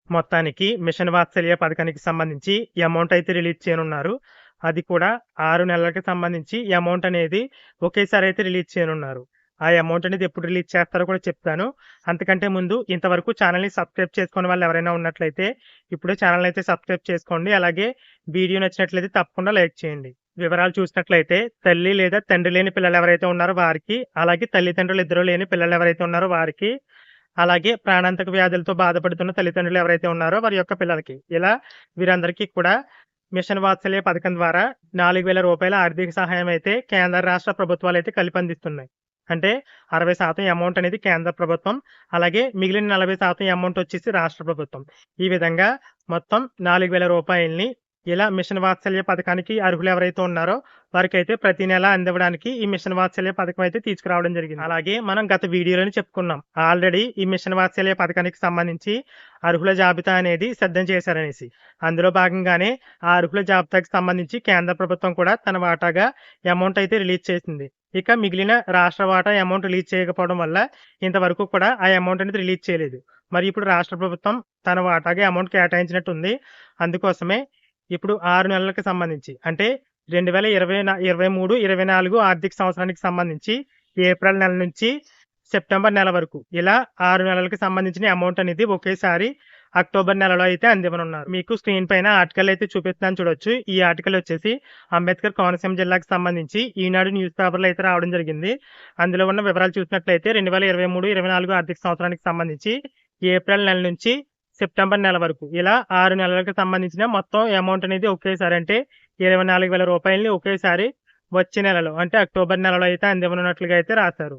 మొత్తానికి మిషన్ వాత్సల్య పథకానికి సంబంధించి అమౌంట్ అయితే రిలీజ్ చేయనున్నారు. అది కూడా 6 నెలలకి సంబంధించి అమౌంట్ అనేది ఒకేసారి అయితే రిలీజ్ చేయనున్నారు. ఆ అమౌంట్ అనేది ఎప్పుడు రిలీజ్ చేస్తారో కూడా చెప్తాను. అంతకంటే ముందు ఇంతవరకు ఛానల్‌ని సబ్స్క్రైబ్ చేసుకోని వాళ్ళు ఎవరైనా ఉన్నట్లయితే ఇప్పుడే ఛానల్‌ని అయితే సబ్స్క్రైబ్ చేసుకోండి. అలాగే వీడియో నచ్చినట్లయితే తప్పకుండా లైక్ చేయండి. వివరాలు చూసినట్లయితే తల్లి లేదా తండ్రి లేని పిల్లలు ఎవరైతే ఉన్నారో వారికి, అలాగే తల్లిదండ్రులు ఇద్దరు లేని పిల్లలు ఎవరైతే ఉన్నారో వారికి, అలాగే ప్రాణాంతక వ్యాధులతో బాధపడుతున్న తల్లిదండ్రులు ఎవరైతే ఉన్నారో వారి యొక్క పిల్లలకి, ఇలా వీరందరికీ కూడా మిషన్ వాత్సల్య పథకం ద్వారా రూ. 4,000 ఆర్థిక సహాయం అయితే కేంద్ర, రాష్ట్ర ప్రభుత్వాలైతే కలిపి అందిస్తున్నాయి. అంటే 60% అమౌంట్ అనేది కేంద్ర ప్రభుత్వం, అలాగే మిగిలిన 40% అమౌంట్ వచ్చేసి రాష్ట్ర ప్రభుత్వం. ఈ విధంగా మొత్తం రూ. 4,000 ఇలా మిషన్ వాత్సల్య పథకానికి అర్హులు ఎవరైతే ఉన్నారో వారికైతే ప్రతి నెల అందివ్వడానికి ఈ మిషన్ వాత్సల్య పథకం అయితే తీసుకురావడం జరిగింది. అలాగే మనం గత వీడియోలోనే చెప్పుకున్నాం. ఆల్రెడీ ఈ మిషన్ వాత్సల్య పథకానికి సంబంధించి అర్హుల జాబితా అనేది సిద్ధం చేశారనేసి. అందులో భాగంగానే ఆ అర్హుల జాబితాకి సంబంధించి కేంద్ర ప్రభుత్వం కూడా తన వాటాగా అమౌంట్ అయితే రిలీజ్ చేసింది. ఇక మిగిలిన రాష్ట్ర వాటా అమౌంట్ రిలీజ్ చేయకపోవడం వల్ల ఇంతవరకు కూడా ఆ అమౌంట్ అనేది రిలీజ్ చేయలేదు. మరి ఇప్పుడు రాష్ట్ర ప్రభుత్వం తన వాటాగా అమౌంట్ కేటాయించినట్టుంది. అందుకోసమే ఇప్పుడు 6 నెలలకు సంబంధించి అంటే 2023, 24 ఆర్థిక సంవత్సరానికి సంబంధించి ఏప్రిల్ నెల నుంచి సెప్టెంబర్ నెల వరకు ఇలా 6 నెలలకు సంబంధించిన అమౌంట్ అనేది ఒకేసారి అక్టోబర్ నెలలో అయితే అందివ్వనున్నారు. మీకు స్క్రీన్ పైన ఆర్టికల్ అయితే చూపిస్తున్నాను చూడొచ్చు. ఈ ఆర్టికల్ వచ్చేసి అంబేద్కర్ కోనసీమ జిల్లాకు సంబంధించి ఈనాడు న్యూస్ పేపర్‌లో అయితే రావడం జరిగింది. అందులో ఉన్న వివరాలు చూసినట్లయితే 2023, 24 ఆర్థిక సంవత్సరానికి సంబంధించి ఏప్రిల్ నెల నుంచి సెప్టెంబర్ నెల వరకు ఇలా 6 నెలలకు సంబంధించిన మొత్తం అమౌంట్ అనేది ఒకేసారి అంటే రూ. 24,000 ఒకేసారి వచ్చే నెలలో అంటే అక్టోబర్ నెలలో అయితే అందివ్వనున్నట్లుగా అయితే రాశారు.